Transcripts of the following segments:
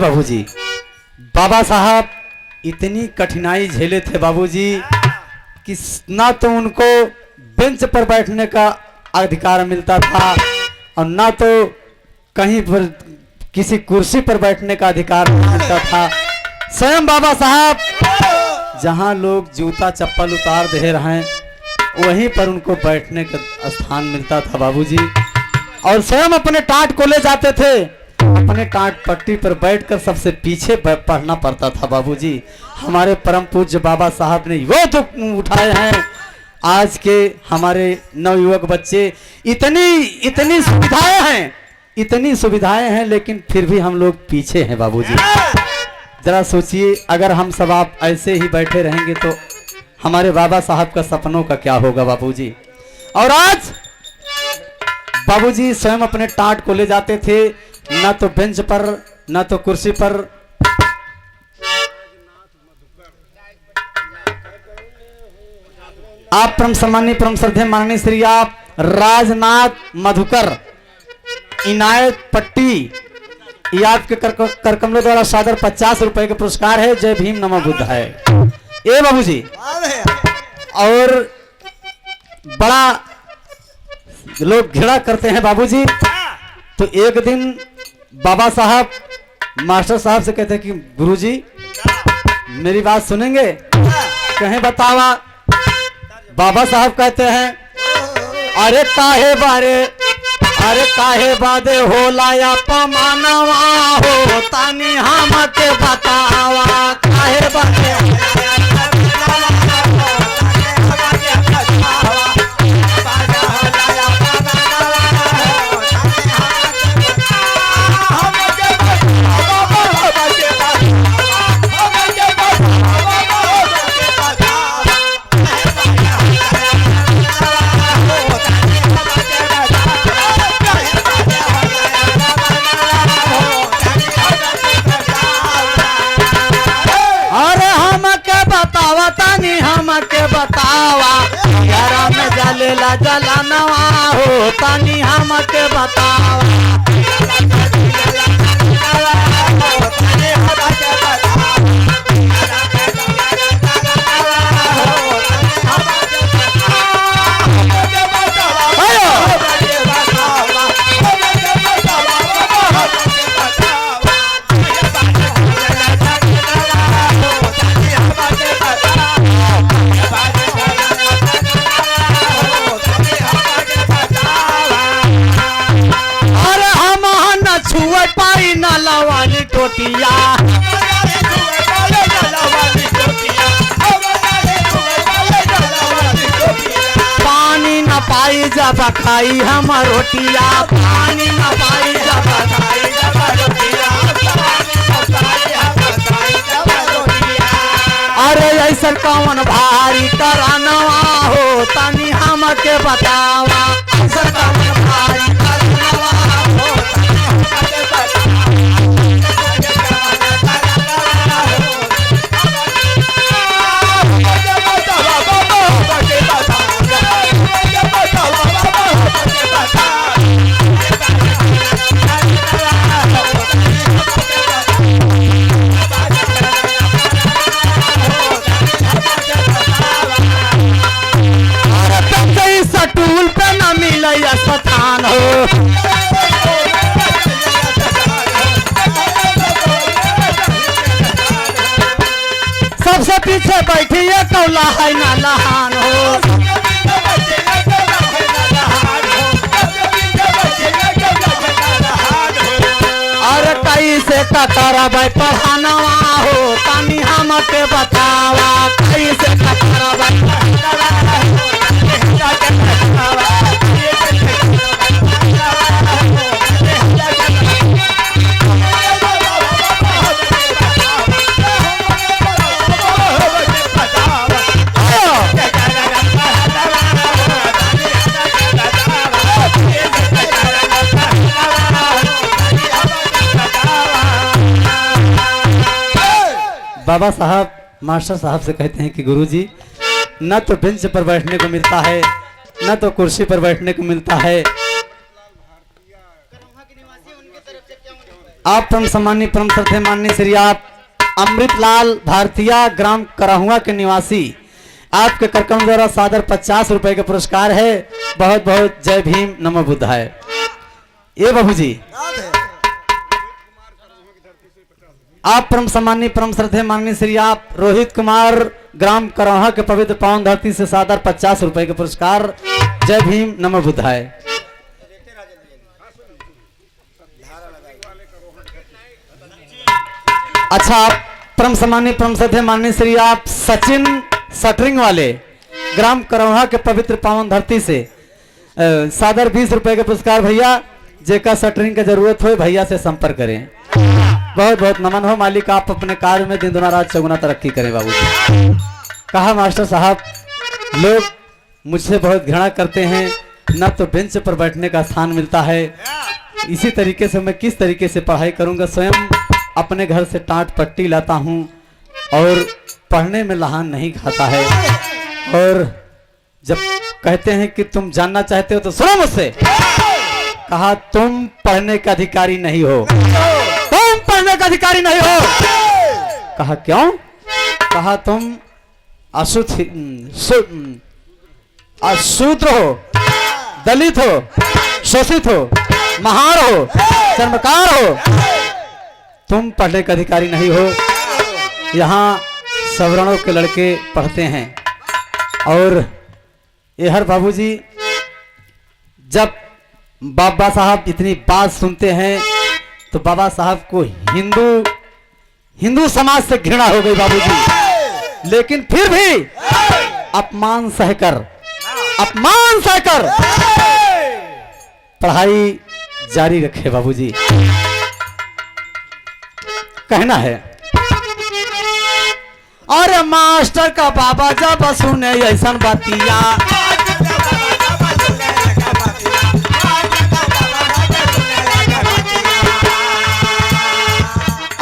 बाबूजी, बाबा साहब इतनी कठिनाई झेले थे बाबूजी कि ना तो उनको बेंच पर बैठने का अधिकार मिलता था और ना तो कहीं पर किसी कुर्सी पर बैठने का अधिकार मिलता था। स्वयं बाबा साहब जहां लोग जूता चप्पल उतार दे रहे हैं वहीं पर उनको बैठने का स्थान मिलता था बाबूजी। और स्वयं अपने टाट को ले जाते थे, अपने टाट पट्टी पर बैठकर सबसे पीछे पढ़ना पड़ता था बाबूजी। हमारे परम पूज्य बाबा साहब ने वो दुख उठाए हैं। आज के हमारे नवयुवक बच्चे इतनी सुविधाएं हैं, इतनी सुविधाएं हैं, लेकिन फिर भी हम लोग पीछे हैं बाबूजी। जरा सोचिए, अगर हम सब आप ऐसे ही बैठे रहेंगे तो हमारे बाबा साहब का सपनों का क्या होगा बाबूजी। और आज बाबूजी स्वयं अपने टाट को ले जाते थे, ना तो बेंच पर ना तो कुर्सी पर। आप परम सम्मानीय परम श्रद्धेय माननीय श्री आप राजनाथ मधुकर इनायत पट्टी, ये आपके करकमलों द्वारा सादर 50 रुपए के पुरस्कार है। जय भीम नमो बुद्धाय। ए बाबूजी, और बड़ा लोग घृणा करते हैं बाबूजी। तो एक दिन बाबा साहब मास्टर साहब से कहते हैं कि गुरुजी मेरी बात सुनेंगे? कहें बतावा। बाबा साहब कहते हैं अरे काहे बादे होला या पमानवा हो तानी हम के बतावा। काहे बादे जलेला जलानवा हो तानी हम के बतावा। पानी न पाई जब खाई हम रोटिया, पानी न पाई जब खाई जब रोटिया। अरे ऐसा कौन भारी करानवा हो तानी हम के बतावा। ऐसा कौन भारी करानवा हो टूल पे न मिले स्थान हो। सबसे पीछे बैठी है कौला है ना लहान हो। अरे कैसे कतरबै पढ़ानवा हो तानी हम के बतावा। कैसे कतरबै बाबा साहब मास्टर साहब से कहते हैं कि गुरुजी न तो बेंच पर बैठने को मिलता है न तो कुर्सी पर बैठने को मिलता है। आप परम सम्मानीय परम श्रद्धेय माननीय श्री आप अमृतलाल भारतीय ग्राम कराहुआ के निवासी आपके कार्यक्रम द्वारा सादर 50 रुपए का पुरस्कार है। बहुत बहुत जय भीम नमो बुद्धाय। ये बाबूजी आप परम सम्मानीय परम श्रद्धेय माननीय श्री आप रोहित कुमार ग्राम करौहा के पवित्र पावन धरती से सादर 50 रुपए का पुरस्कार। जय भीम नमो बुद्धाय। अच्छा आप परम सम्मानीय परम श्रद्धेय माननीय श्री आप सचिन शटरिंग वाले ग्राम करौहा के पवित्र पावन धरती से सादर 20 रुपए का पुरस्कार। भैया जेका शटरिंग की जरूरत हो भैया से संपर्क करें। बहुत बहुत नमन हो। मालिक आप अपने कार्य में दिन दुना रात चौगुना तरक्की करें। बाबू कहा मास्टर साहब लोग मुझसे बहुत घृणा करते हैं, न तो बेंच पर बैठने का स्थान मिलता है। इसी तरीके से मैं किस तरीके से पढ़ाई करूंगा। स्वयं अपने घर से टाट पट्टी लाता हूं और पढ़ने में लहान नहीं खाता है। और जब कहते हैं कि तुम जानना चाहते हो तो सुनो मुझसे। कहा तुम पढ़ने का अधिकारी नहीं हो, तुम पढ़ने का अधिकारी नहीं हो। कहा क्यों? कहा तुम अशूद्र हो, दलित हो, शोषित हो, महार हो, चर्मकार हो, तुम पढ़ने का अधिकारी नहीं हो। यहाँ सवर्णों के लड़के पढ़ते हैं। और ये हर बाबूजी जब बाबा साहब इतनी बात सुनते हैं तो बाबा साहब को हिंदू समाज से घृणा हो गई बाबूजी। लेकिन फिर भी अपमान सहकर पढ़ाई जारी रखे बाबूजी। कहना है अरे मास्टर का बाबा जब सुने ऐसा बातिया,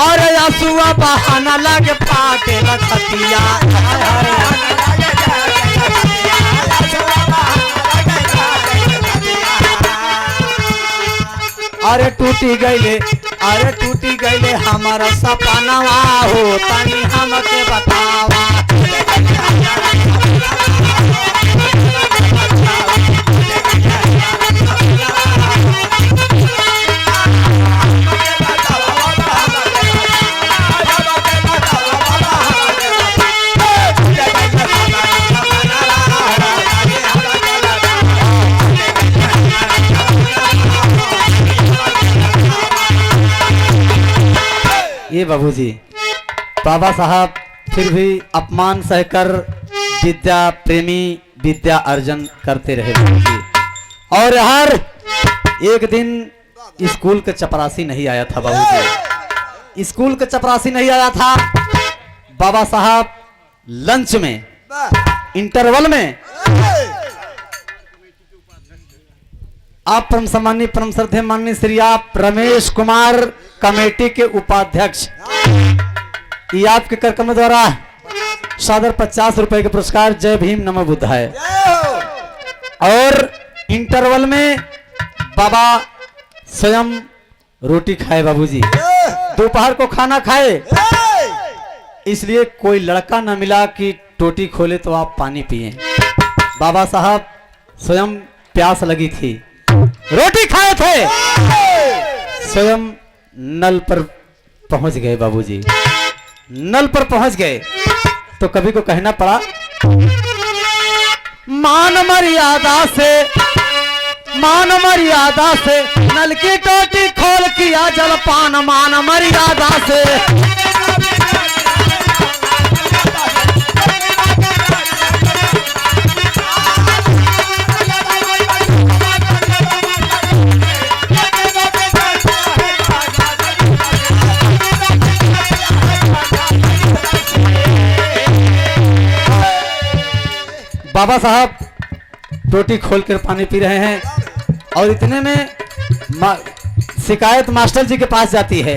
अरे आंसुआ बहाना लगे फाटे लखतिया। अरे टूटी गईले हमारा सपनावा हो तनी हमके बतावा। ये बाबूजी बाबा साहब फिर भी अपमान सहकर विद्या प्रेमी विद्या अर्जन करते रहे बाबूजी। और हर एक दिन स्कूल का चपरासी नहीं आया था बाबूजी, स्कूल का चपरासी नहीं आया था। बाबा साहब लंच में इंटरवल में आप परम सम्मानीय परम श्रद्धेय माननीय श्री आप रमेश कुमार कमेटी के उपाध्यक्ष ये आपके कार्यक्रम द्वारा सादर 50 रुपए के पुरस्कार। जय भीम नमो बुद्धाय। और इंटरवल में बाबा स्वयं रोटी खाए बाबूजी, दोपहर को खाना खाए, इसलिए कोई लड़का न मिला कि टोटी खोले तो आप पानी पिए। बाबा साहब स्वयं प्यास लगी थी, रोटी खाए थे, स्वयं नल पर पहुंच गए बाबूजी। नल पर पहुंच गए तो कभी को कहना पड़ा मान मर्यादा से नल की टोटी खोल किया जलपान, मान मर्यादा से। बाबा साहब टोटी खोलकर पानी पी रहे हैं और इतने में शिकायत मास्टर जी के पास जाती है।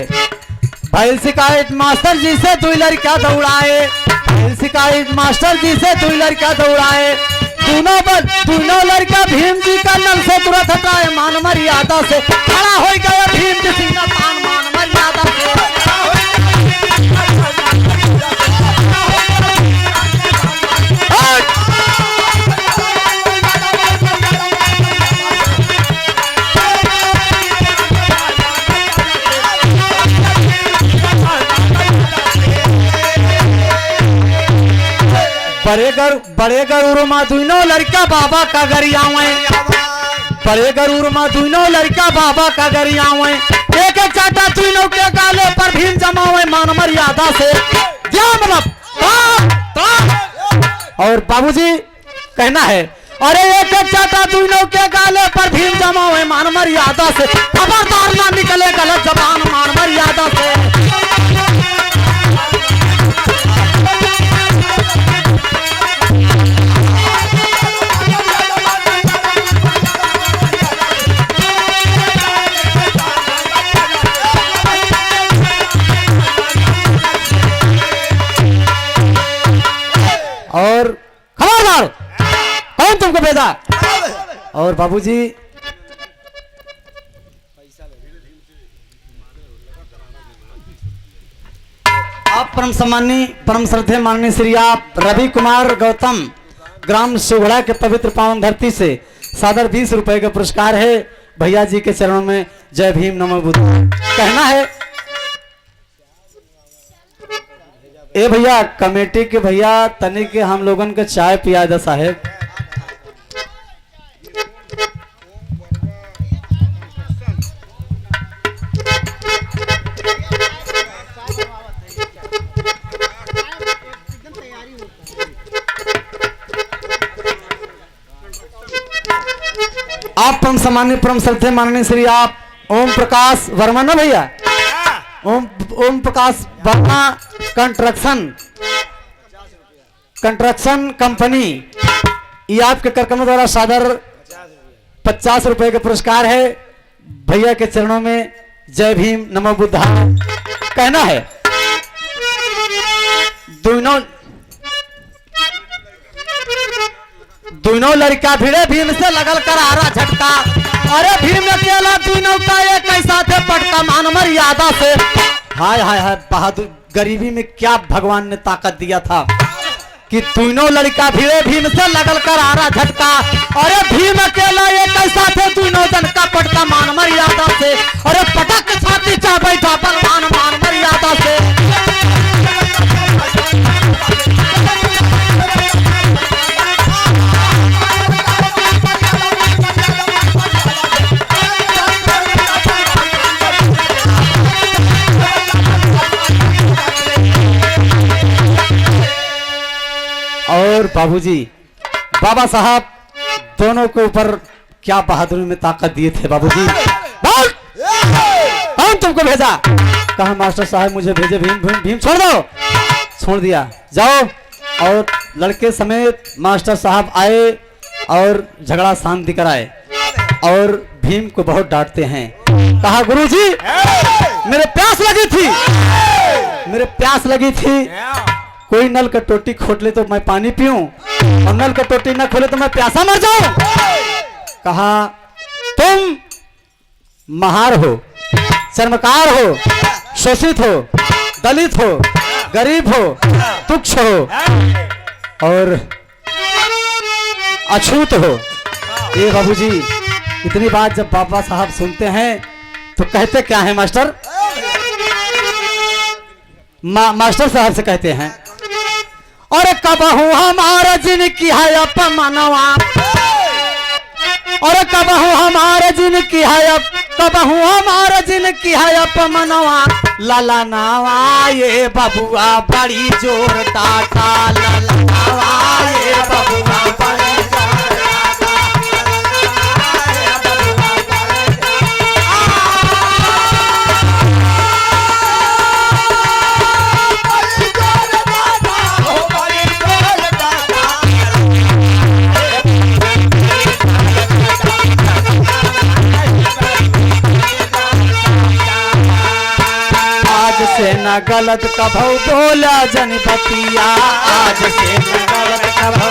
भाई शिकायत मास्टर जी से 2 लड़का दौड़ाए, शिकायत मास्टर जी से 2 लड़का दौड़ाए, दोनों लड़का भीम जी का नल से तुरंत हटाए, मान मर्यादा से खड़ा हो गया भीम जी सिंह मान मर्यादा। मर्यादा से। बड़े गरूर मा दुनो लड़का बाबा का गरियावे, बड़े गरूर मा दुनो लड़का बाबा का गरियावे, एक एक चाटा तीनों के गाले पर भीम जमावे मान मर्यादा से। और बाबूजी कहना है, अरे एक एक चाटा तीनों के गाले पर भीम जमावे मान मर्यादा से, खबरदार ना निकले गलत जबान मान मर्यादा से। और खबरदार, कौन तुमको भेजा? और बाबूजी आप परम सम्मानी परम श्रद्धेय माननीय श्री आप रवि कुमार गौतम ग्राम सुघड़ा के पवित्र पावन धरती से सादर 20 रुपए का पुरस्कार है। भैया जी के चरणों में जय भीम नमो बुद्ध कहना है। ए भैया कमेटी के भैया तनिक के हम लोगन के चाय पिया दे साहेब। आप परम सम्मानित परम श्रद्धेय माननीय श्री आप ओम प्रकाश वर्मा ना भैया, ओम प्रकाश वर्मा कंस्ट्रक्शन कंपनी, ये आपके कार्यक्रम द्वारा सादर 50 रुपए का पुरस्कार है। भैया के चरणों में जय भीम नमो बुद्धा कहना है। दोनों लड़का भिड़े भीम से लगल करारा झटका, अरे भीम अकेला दोनों का एक ऐसा थे पटका मान मर्यादा से। हाय हाय हाय बहादुर, गरीबी में क्या भगवान ने ताकत दिया था कि दोनों लड़का भिड़े भीम से लगल करारा झटका, अरे भीम अकेला एक ऐसा थे दोनों जन का पटका मान मर्यादा से। अरे पटक छाती चा बैठा बलवान मान मर्यादा से। और बाबूजी बाबा साहब दोनों के ऊपर क्या बहादुरी में ताकत दिए थे बाबूजी। बोल कौन तुमको भेजा? कहा मास्टर साहब मुझे भेजे भीम भीम भीम छोड़ दो। छोड़ दिया, जाओ। और लड़के समेत मास्टर साहब आए और झगड़ा शांति कराए और भीम को बहुत डांटते हैं। कहा गुरुजी मेरे प्यास लगी थी, मेरे प्यास लगी थी, कोई नल का टोटी खोल ले तो मैं पानी पीऊं और नल का टोटी न खोले तो मैं प्यासा मर जाऊं। कहा तुम महार हो, चर्मकार हो, शोषित हो, दलित हो, गरीब हो, तुच्छ हो और अछूत हो। ये बाबूजी इतनी बात जब बाबा साहब सुनते हैं तो कहते क्या है मास्टर? मास्टर साहब से कहते हैं, और कबहू हमारा जिनकी है अपमनवा, और कबहू हमारा जिनकी है, कबहू हमारा जिनकी है अपमनवा, लाला नावा ये बबुआ बड़ी जोर टाटा, लाला नावा ये बबुआ बड़ी से न गलत कभौ बोला जन बतिया, आज से न गलत कभौ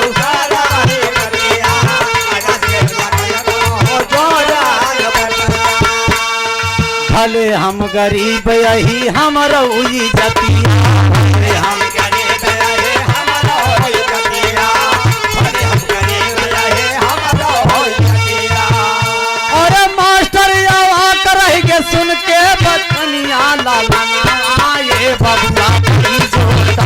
भले हम गरीब यही हम रउई जतिया भले हम गरीब रहे हमारा होई कतिया, भले हम गरीब रहे हमारा होई कतिया। और मास्टर आवा करही के सुन के बचनिया लालना ये बबुआ की जोड़ता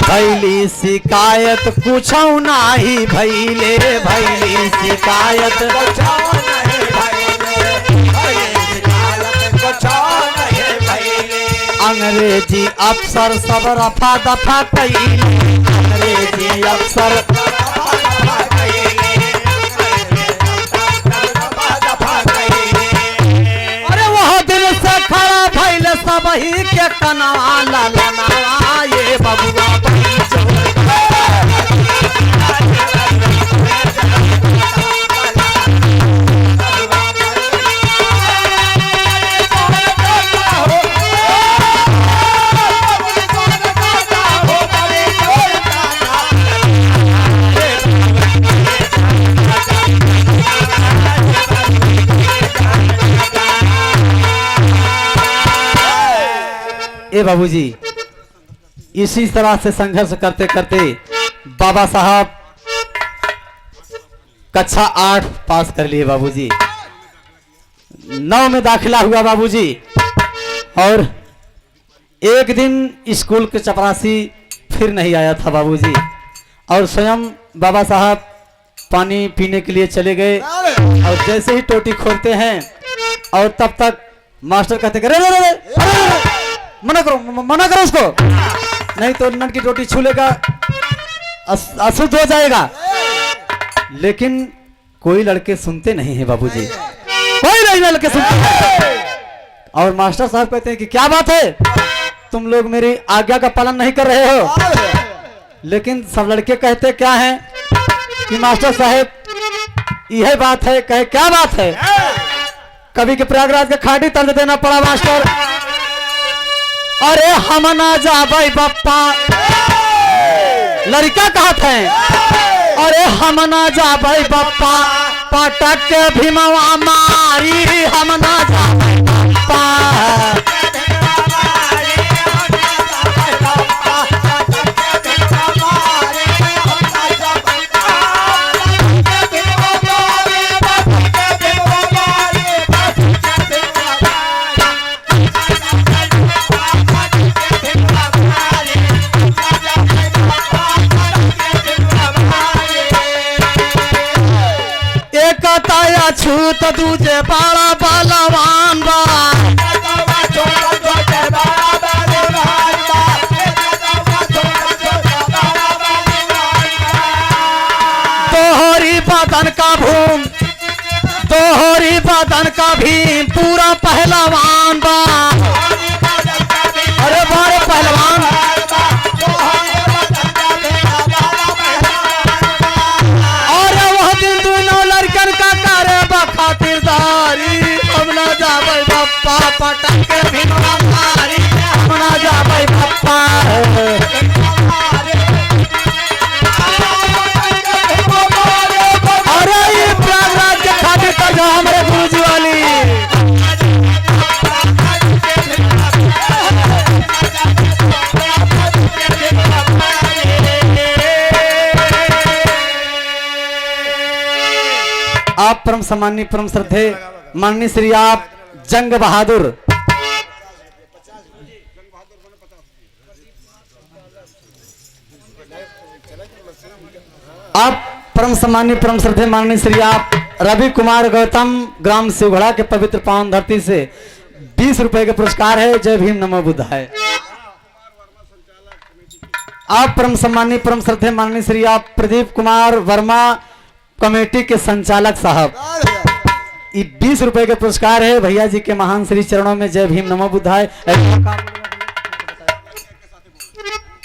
भैली शिकायत कुछौ नाही भैले भैली शिकायत कुछो नहीं भइले, भइले शिकायत कुछो नहीं भइले। अंग्रेजी अफसर सब रफा दफा कैले अंग्रेजी अफसर अरे वह दिल से खड़ा भैल सब ही के कनवा ललना ये बबुआ बड़ी जोड़ ए बाबूजी इसी तरह से संघर्ष करते करते बाबा साहब कक्षा 8 पास कर लिए बाबूजी। 9 में दाखिला हुआ बाबूजी और एक दिन स्कूल के चपरासी फिर नहीं आया था बाबूजी और स्वयं बाबा साहब पानी पीने के लिए चले गए और जैसे ही टोटी खोलते हैं और तब तक मास्टर कहते रे रे रे मना करो उसको नहीं तो नट की रोटी छू लेगा अशुद्ध हो जाएगा। लेकिन कोई लड़के सुनते नहीं है बाबूजी, कोई नहीं लड़के सुनते हैं। और मास्टर साहब कहते हैं कि क्या बात है तुम लोग मेरी आज्ञा का पालन नहीं कर रहे हो। लेकिन सब लड़के कहते क्या है कि मास्टर साहब यह बात है। कहे क्या बात है? कभी के प्रयागराज के खाड़ी तर्ज देना पड़ा मास्टर। अरे हम ना जाबे बप्पा लड़का कहते हैं अरे हम ना जाबे बप्पा पटक के भीमवा मारी हम ना जाबे बप्पा। छूत दूजे बड़ा बलवान बा तोहरी बदन का भूम तोहरी बदन का भीम पूरा पहलवान बा। अरे बारे पहलवान और वह दिन दोनों लड़कन का करे खातिरदारी हम ना जाबे बप्पा पटक के भीमवा मारी हम ना जाबे बप्पा। अरे ये प्रयागराज के खातिर कर जो हमारे गुरुजी वाली आप परम सम्माननीय परम श्रद्धे माननीय श्री आप जंग बहादुर आप परम सम्माननीय परम श्रद्धे माननीय श्री आप रवि कुमार गौतम ग्राम शिवगढ़ा के पवित्र पावन धरती से 20 रुपए के पुरस्कार है। जय भीम नमो बुद्धाय। आप परम सम्माननीय परम श्रद्धे माननीय श्री आप प्रदीप कुमार वर्मा कमेटी के संचालक साहब, ये 20 रुपए के पुरस्कार है भैया जी के महान श्री चरणों में। जय भीम नमो बुद्धाय।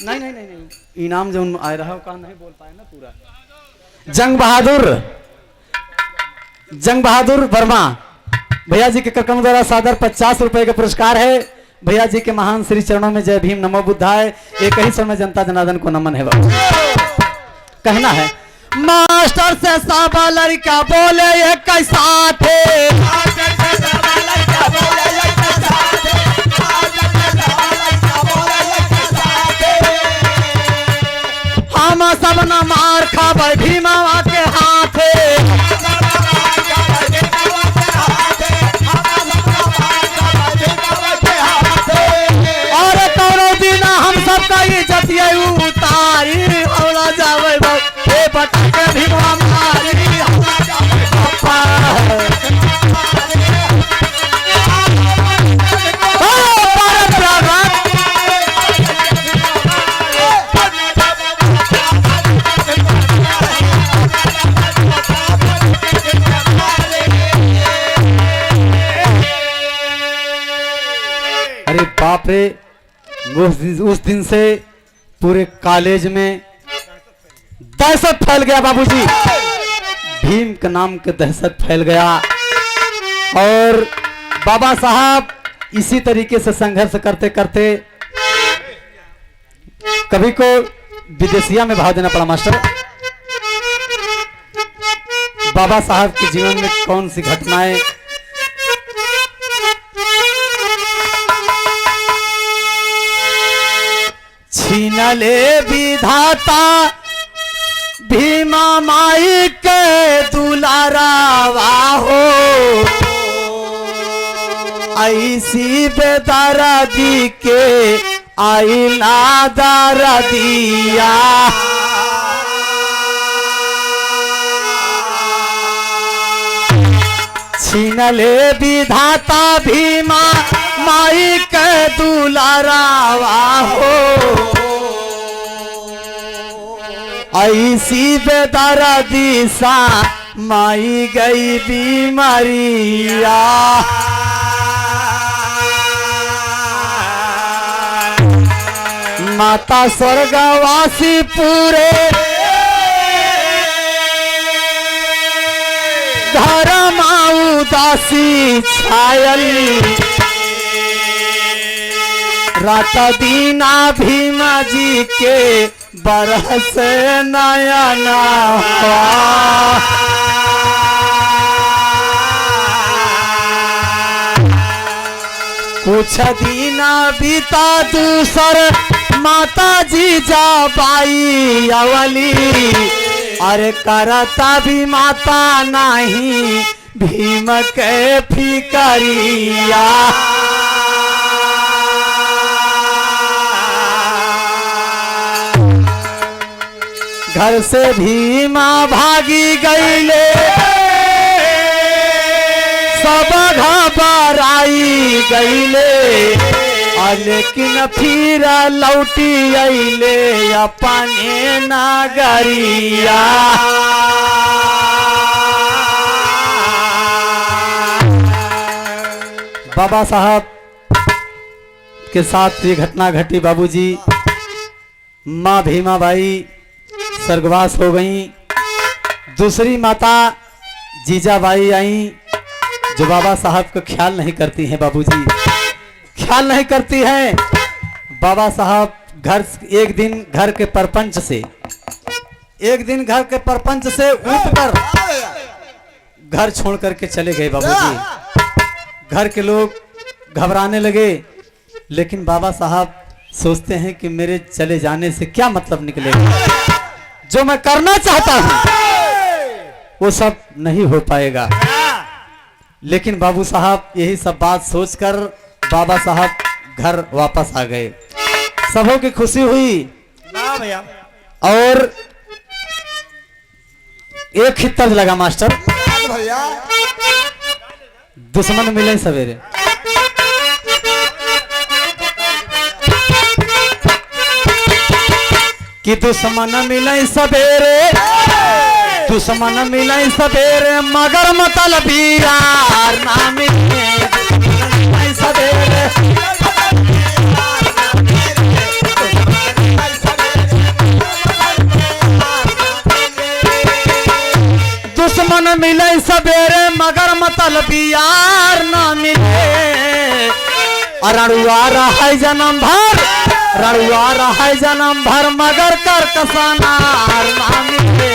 नहीं नहीं नहीं नहीं इनाम जो आए रहा का नहीं बोल पाए ना पूरा। जंग बहादुर वर्मा भैया जी के कार्यक्रम द्वारा सादर 50 रुपए का पुरस्कार है। भैया जी के महान श्री चरणों में जय भीम नमो बुद्धाय। एक ही समय जनता जनार्दन को नमन है बाबू। कहना है मास्टर से सब लड़का बोले ये कैसा थे, हम सब न मार खाबे भीमा के हाथे। और कौनो दिन हम सबका इज्जत ये उतारी होला जावे हे बटा के भीमा मारी पप्पा। अरे बाप रे, उस दिन से पूरे कॉलेज में दहशत फैल गया बाबूजी। भीम के नाम के दहशत फैल गया और बाबा साहब इसी तरीके से संघर्ष करते करते कभी को विदेशिया में भाव देना पड़ा। मास्टर बाबा साहब के जीवन में कौन सी घटनाएं छीन ले विधाता भीमा माई के दुलारावा हो, ऐसी बेदर्दी के आईला दर्दिया। छीन ले विधाता भीमा माई के दुलारावा हो, ऐसी बेदर्दी सा माई गई बीमारिया। माता स्वर्गवासी पूरे धर्म उदासी छायल, रात दीना भीमा जी के बरस नयना। कुछ दीना बीता दूसर माता जी जा पाई अवली, अरे करता भी माता नहीं भीम के फिकरिया। घर से भीमा भागी गईले सब घबराई गईले, लेकिन फिर लौटी अइले अपने नगरिया। बाबा साहब के साथ ये घटना घटी बाबूजी। माँ भीमा बाई स्वर्गवास हो गई। दूसरी माता जीजाबाई आई जो बाबा साहब का ख्याल नहीं करती हैं बाबूजी, ख्याल नहीं करती हैं। बाबा साहब एक दिन घर के परपंच से उठकर घर छोड़ करके चले गए बाबूजी। घर के लोग घबराने लगे, लेकिन बाबा साहब सोचते हैं कि मेरे चले जाने से क्या मतलब निकलेगा, जो मैं करना चाहता हूं वो सब नहीं हो पाएगा। लेकिन बाबू साहब यही सब बात सोचकर बाबा साहब घर वापस आ गए। सबों की खुशी हुई भैया। और एक ही तर्ज लगा मास्टर, भैया दुश्मन मिले सवेरे। कि दुश्मन मिले सवेरे, दुश्मन मिले सवेरे, मगर मतलबी यार ना मिले सवेरे। दुश्मन मिले सवेरे मगर मतलब यार ना मिले। रड़ुआ रहा जन्म भर, रड़ुआ रहा जन्म भर मगर कर कसानार ना मिले।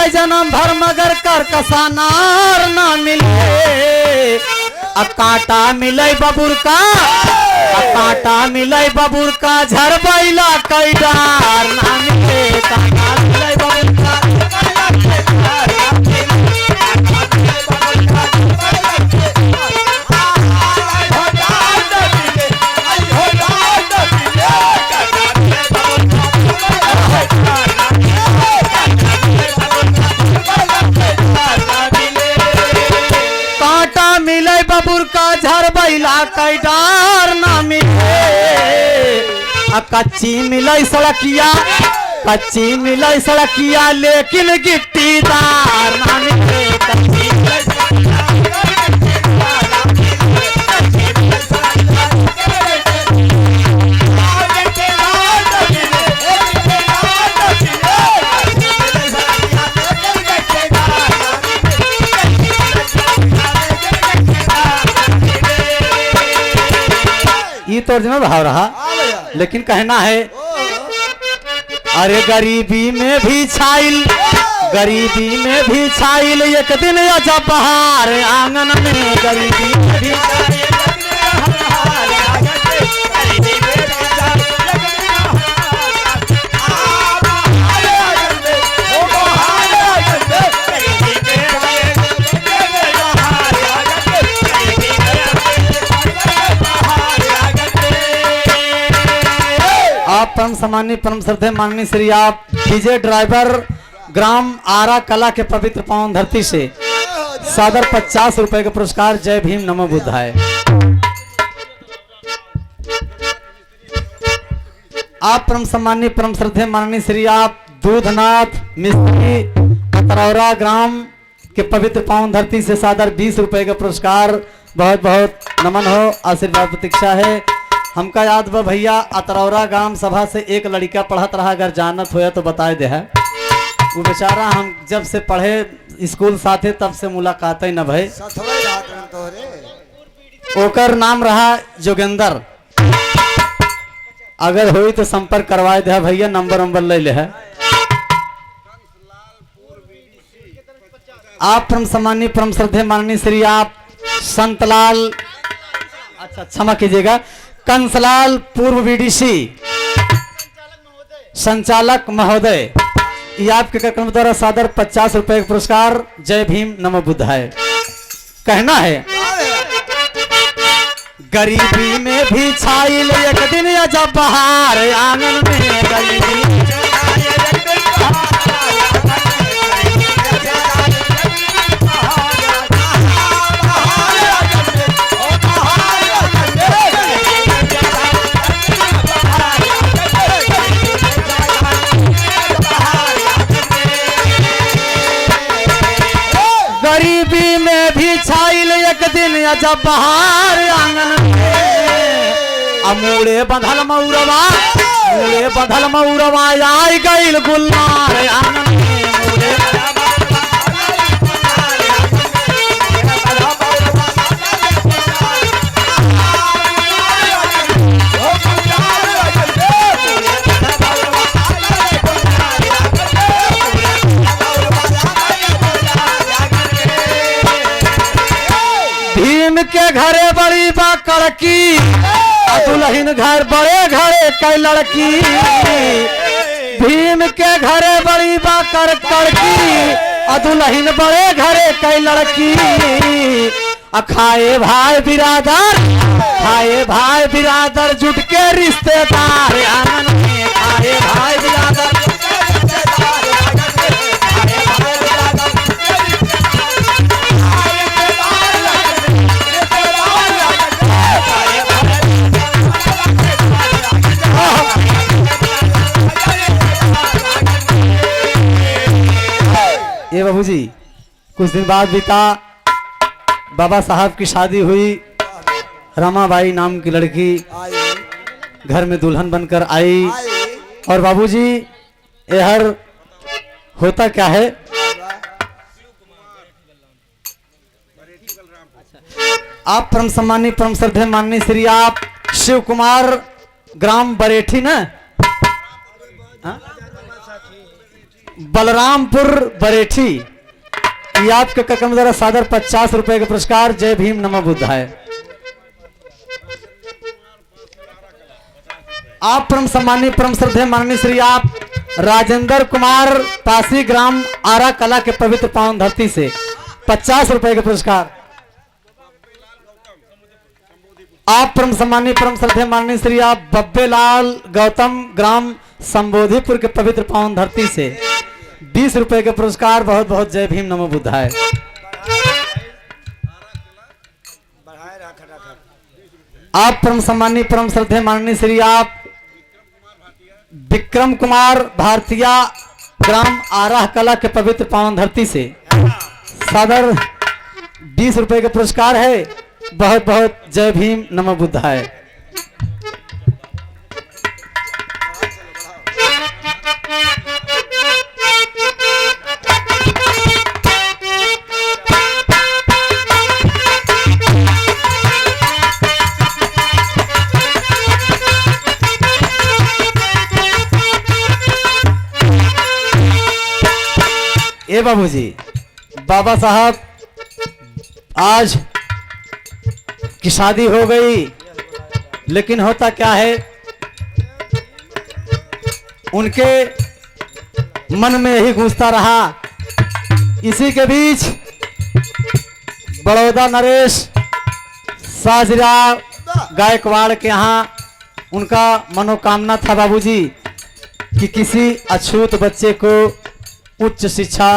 जन्म भर मगर कर कसानार ना मिले। कांटा मिले बबुर का, कांटा मिले बबुर का झरबैला कैडार ना मिले। कांटा मिले बबुर का बबुर का झरबैला कैडार ना मिले। कच्ची मिले सड़किया, कच्ची मिले सड़किया लेकिन गिट्टीदार ना मिले। कच्ची मिले ये तो ओरिजिनल भाव रहा, लेकिन कहना है अरे गरीबी में भी छाइल, गरीबी में भी छाइल एक दिन जब बहार आंगन में। गरीबी में भी आप परम सम्मानीय परम श्रद्धेय माननीय श्री आप डीजे ड्राइवर ग्राम आरा कला के पवित्र पावन धरती से सादर 50 रुपए का पुरस्कार। जय भीम नमो बुद्धाय। आप परम सम्मानीय परम श्रद्धेय माननीय श्री आप दूधनाथ मिस्त्री तरौरा ग्राम के पवित्र पावन धरती से सादर 20 रुपए का पुरस्कार। बहुत बहुत नमन हो, आशीर्वाद प्रतीक्षा है। हमका याद बा भैया अतरौरा ग्राम सभा से एक लड़का पढ़त रहा, अगर जानत होया तो बताए दे है। वो बेचारा हम जब से पढ़े स्कूल साथे तब से मुलाकात ही न भई। ओकर नाम रहा जोगेंद्र। अगर हुई तो संपर्क करवाए दे भैया, नंबर नंबर ले ले है। आप परम सम्मानीय परम श्रद्धेय माननीय श्री आप संतलाल, अच्छा क्षमा कीजिएगा, कंसलाल पूर्व बीडीसी संचालक महोदय, ये आपके कार्यक्रम द्वारा सादर 50 रुपए का पुरस्कार। जय भीम नमो बुद्धाय। कहना है गरीबी में भी छाइल एक दिन जब बहार आंगन में। गरीबी गरीबी में भी छाइल एक दिन जब बहार आंगन में। अमूड़े बंधल मऊरवा, मूड़े बंधल मऊरवा आई गईल गुलनार आंगन में। मूड़े भीम के घरे बड़ी बा कड़की, दुल्हन घर बड़े घरे कई लड़की। भीम के घरे बड़ी बा कड़की, दुल्हन बड़े घरे कई लड़की। खाए भाई बिरादर, खाए भाई बिरादर जुट के रिश्तेदार आंगन में। खाए भाई बिरादर बाबूजी कुछ दिन बाद बीता, बाबा साहब की शादी हुई। रमाबाई नाम की लड़की आई घर में दुल्हन बनकर आई। आई और बाबूजी यह होता क्या है, आप परम सम्मानी परम श्रद्धेय माननीय श्री आप शिव कुमार ग्राम बरेठी न, हाँ? बलरामपुर बरेठी, ये आपके ककम जरा सादर 50 रुपए का पुरस्कार। जय भीम नमो बुद्धाय। आप परम सम्मानी परम श्रद्धेय माननीय श्री आप राजेंद्र कुमार पासी ग्राम आरा कला के पवित्र पावन धरती से 50 रुपए का पुरस्कार। आप परम सम्मानी परम श्रद्धेय माननीय श्री आप बब्बे लाल गौतम ग्राम संबोधिपुर के पवित्र पावन धरती से 20 रुपए के पुरस्कार। बहुत बहुत जय भीम नमो बुद्धाय। बढ़ाए रख रख आप परम सम्मानी परम श्रद्धेय माननीय श्री आप विक्रम कुमार भारतीया ग्राम आराह कला के पवित्र पावन धरती से सादर 20 रुपए का पुरस्कार है। बहुत बहुत जय भीम नमो बुद्धाय। ए बाबूजी, बाबा साहब आज की शादी हो गई, लेकिन होता क्या है, उनके मन में यही गूंजता रहा। इसी के बीच बड़ौदा नरेश साजरा गायकवाड़ के यहाँ उनका मनोकामना था बाबूजी कि किसी अछूत बच्चे को उच्च शिक्षा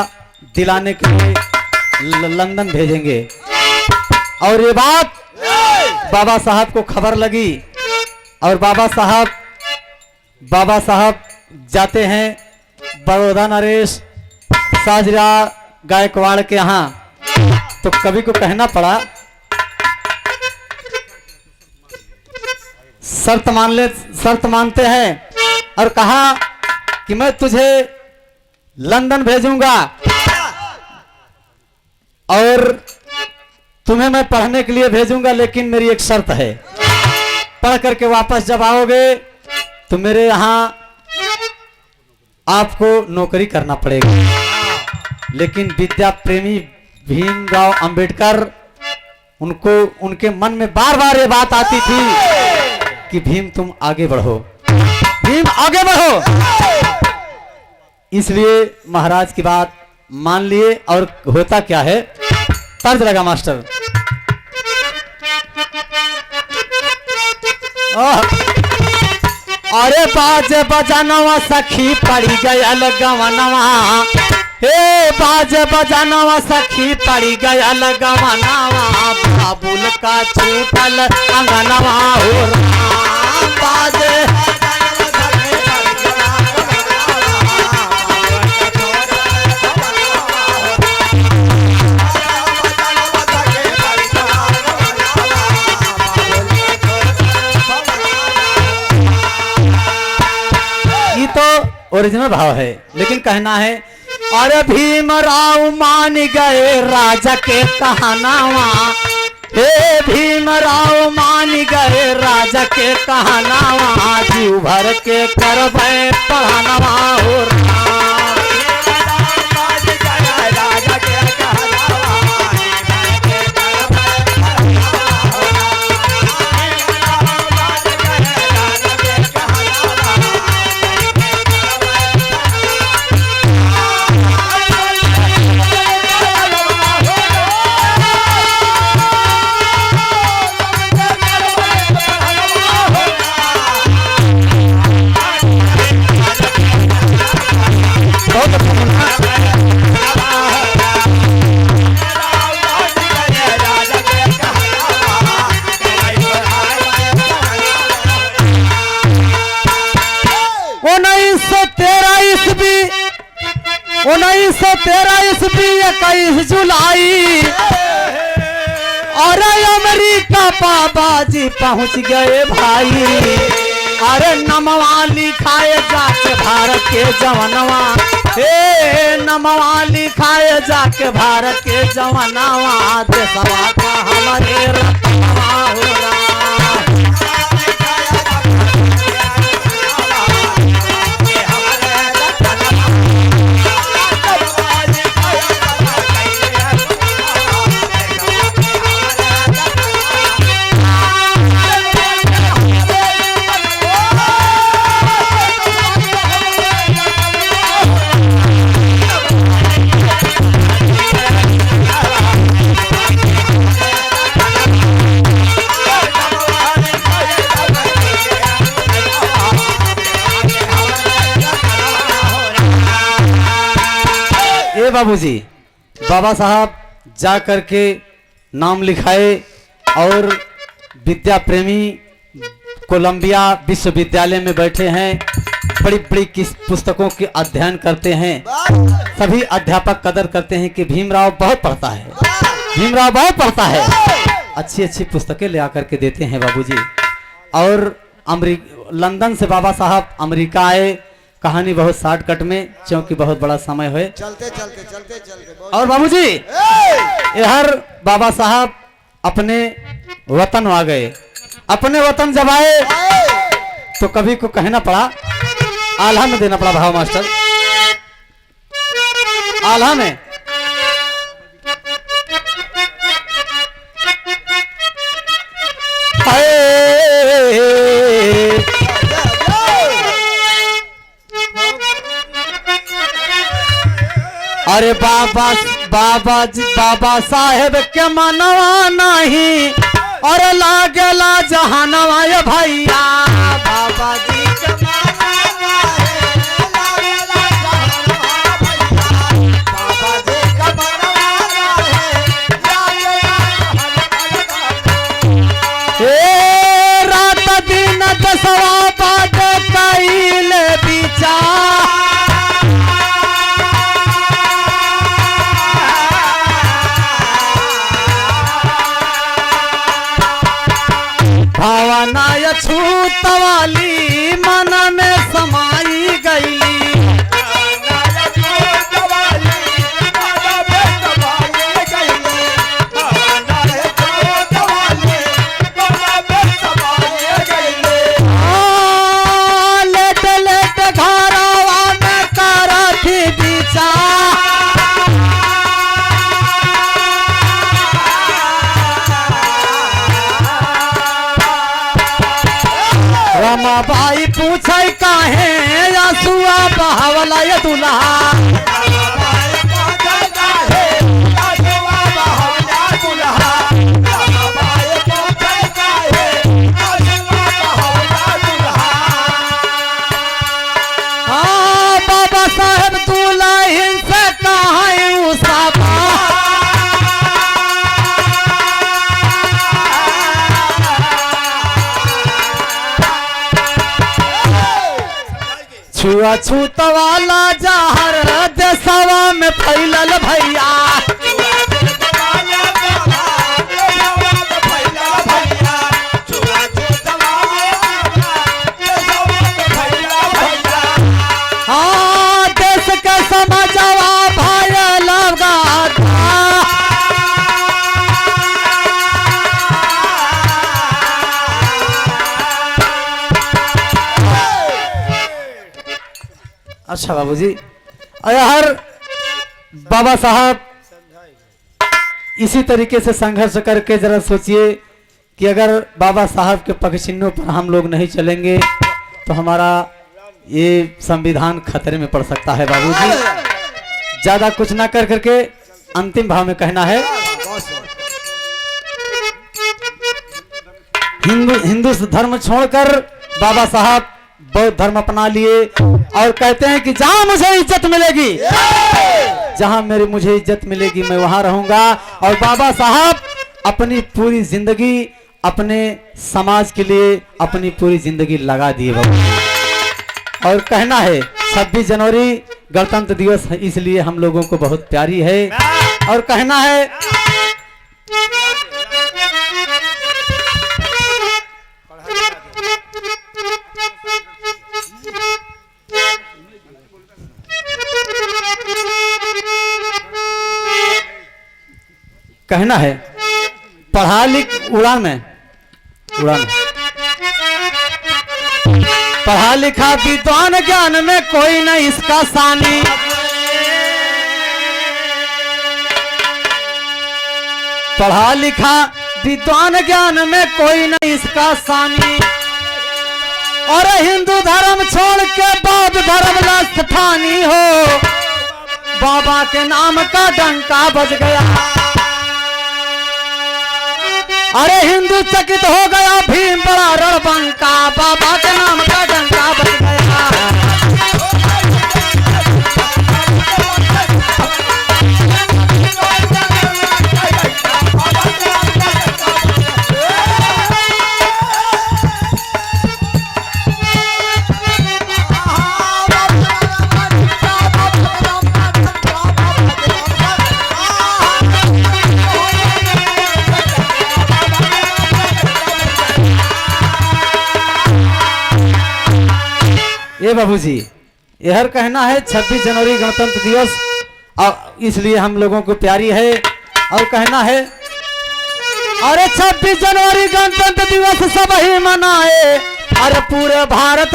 दिलाने के लिए लंदन भेजेंगे। और ये बात बाबा साहब को खबर लगी और बाबा साहब जाते हैं बड़ौदा नरेश साजरा गायकवाड़ के यहाँ। तो कवि को कहना पड़ा, शर्त मानते हैं और कहा कि मैं तुझे लंदन भेजूंगा और तुम्हें मैं पढ़ने के लिए भेजूंगा, लेकिन मेरी एक शर्त है, पढ़ करके वापस जब आओगे तो मेरे यहाँ आपको नौकरी करना पड़ेगा। लेकिन विद्या प्रेमी भीमराव अंबेडकर, उनको उनके मन में बार बार ये बात आती थी कि भीम तुम आगे बढ़ो, भीम आगे बढ़ो। इसलिए महाराज की बात मान लिए। और होता क्या है, तर्ज लगा मास्टर। अरे बाजे बजानवा सखी पड़ी गया लगवनवा, हे बाजे बजानवा सखी पड़ी गया लगवनवा, बाबुल का छूटल अंगनवा हो राम। बाजे ओरिजिनल भाव है, लेकिन कहना है, अरे भीमराव मान गए राजा के कहनावा, हे भीमराव मान गए राजा के कहनावा, जीव भर के करबे पढ़ानवा हो राम। 1913 ईस्वी 21 जुलाई अरे अमेरिका बाबा जी पहुंच गए भाई। अरे नमवा लिखाए जाके भारत के जवानवा, हे नमवा लिखाए जाके भारत के जवानवा, देशवा का हमारे रतनवा हो रहा। बाबूजी बाबा साहब जा करके नाम लिखाए और विद्या प्रेमी कोलंबिया विश्वविद्यालय में बैठे हैं, बड़ी बड़ी किस पुस्तकों के अध्ययन करते हैं। सभी अध्यापक कदर करते हैं कि भीमराव बहुत पढ़ता है, भीमराव बहुत पढ़ता है। अच्छी अच्छी पुस्तकें ले आकर के देते हैं बाबूजी। और लंदन से बाबा साहब अमेरिका आए, कहानी बहुत शॉर्टकट में क्योंकि बहुत बड़ा समय है। चलते और बाबूजी हर बाबा साहब अपने वतन आ गए। अपने वतन जब आए तो कभी को कहना पड़ा, आल्हा में देना पड़ा भाव मास्टर, आल्हा में। अरे बाबा साहेब के मनवा नहीं और लागेला जहानवा ये भैया, बाबा जी के मनवा है, लागेला जहानवा भैया, बाबा जी के मनवा है, लागेला जहानवा। ए रात दिन दसवा बात कइले विचार, भावना छूत वाली मन में समाई गई। लेट लेट घरवा में करथी विचार, रमाबाई पूछे काहे आंसुआ बहावला ये दुल्हा, बाबा साहेब दुल्हन से कहा उसाबा, छूत वाला जहर देशवा में फैलल भैया, हाँ देश के समझवा भाई लगा अच्छा बाबूजी। हर बाबा साहब इसी तरीके से संघर्ष करके जरा सोचिए कि अगर बाबा साहब के पगचिन्हों पर हम लोग नहीं चलेंगे तो हमारा ये संविधान खतरे में पड़ सकता है बाबूजी। ज्यादा कुछ ना कर करके अंतिम भाव में कहना है, हिंदू धर्म छोड़कर बाबा साहब बौद्ध धर्म अपना लिए और कहते हैं कि जहां मुझे इज्जत मिलेगी, जहां मुझे इज्जत मिलेगी मैं वहां रहूंगा। और बाबा साहब अपनी पूरी जिंदगी अपने समाज के लिए अपनी पूरी जिंदगी लगा दिए बाबू। और कहना है 26 जनवरी गणतंत्र दिवस है, इसलिए हम लोगों को बहुत प्यारी है। और कहना है पढ़ा लिख उड़ान में पढ़ा लिखा विद्वान ज्ञान में कोई न इसका सानी। पढ़ा लिखा विद्वान ज्ञान में कोई न इसका सानी। और हिंदू धर्म छोड़ के बौद्ध धर्म ला स्थानी हो, बाबा के नाम का डंका बज गया। अरे हिंदू चकित हो गया, भीम बड़ा रणबंका, बाबा के नाम का डंका बज गया। ये बाबूजी यह कहना है 26 जनवरी गणतंत्र दिवस, और इसलिए हम लोगों को प्यारी है। और कहना है अरे 26 जनवरी गणतंत्र दिवस सब ही मनाए। अरे पूरे भारत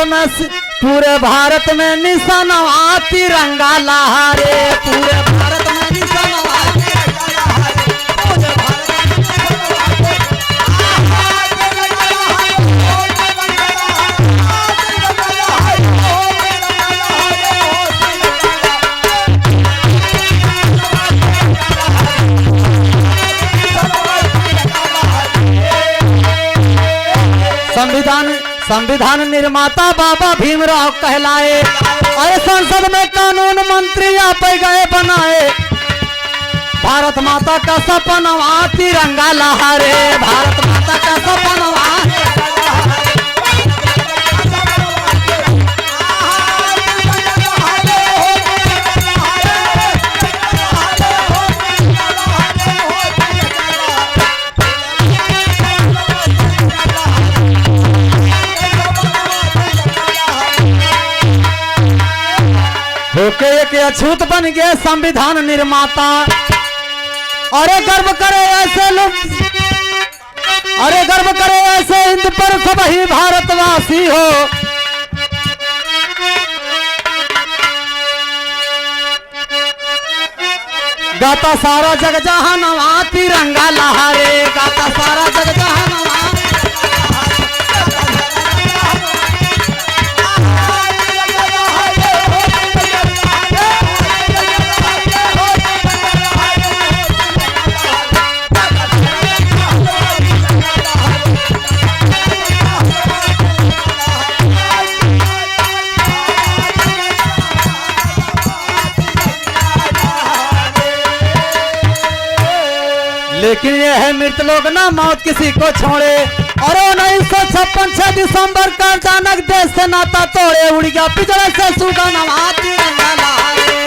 में निशाना तिरंगा लहरे, पूरे भारत में निशाना संविधान निर्माता बाबा भीमराव कहलाए। और संसद में कानून मंत्री आप गए बनाए। भारत माता का सपनवा तिरंगा लहरे, भारत माता का सपनवा। होके एक अछूत बन गए संविधान निर्माता। अरे गर्व करे ऐसे लोग, अरे गर्व करे ऐसे हिंद पर सब ही भारतवासी हो। गाता सारा जग जहानवा तिरंगा लहरे, गाता सारा जग जहानवा। लेकिन यह है मृत लोग ना मौत किसी को छोड़े। और 1956 6 दिसंबर का अचानक देश से नाता तोड़े। उड़ गया पिछड़े से सुगनवा तिरंगा लहरे।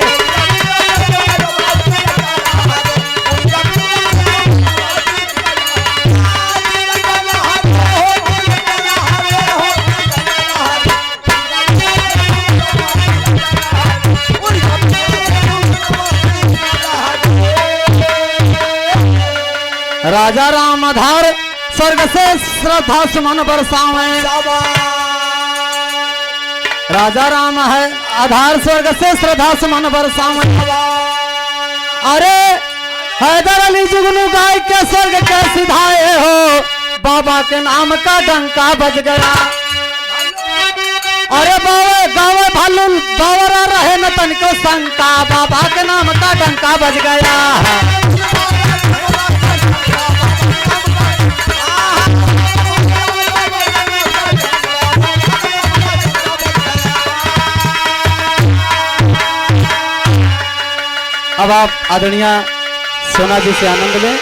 राजा राम आधार स्वर्ग से श्रद्धा सुमन बरसावे। राजा राम है आधार स्वर्ग से श्रद्धा सुमन बरसावे। अरे हैदर अली जुगनू गाय के स्वर्ग के सिधाए हो, बाबा के नाम का डंका बज गया। अरे बाबा गावे भालू बावरा रहे न तन को शंका, बाबा के नाम का डंका बज गया। अब आप आदरणीय सोना जी से आनंद लें।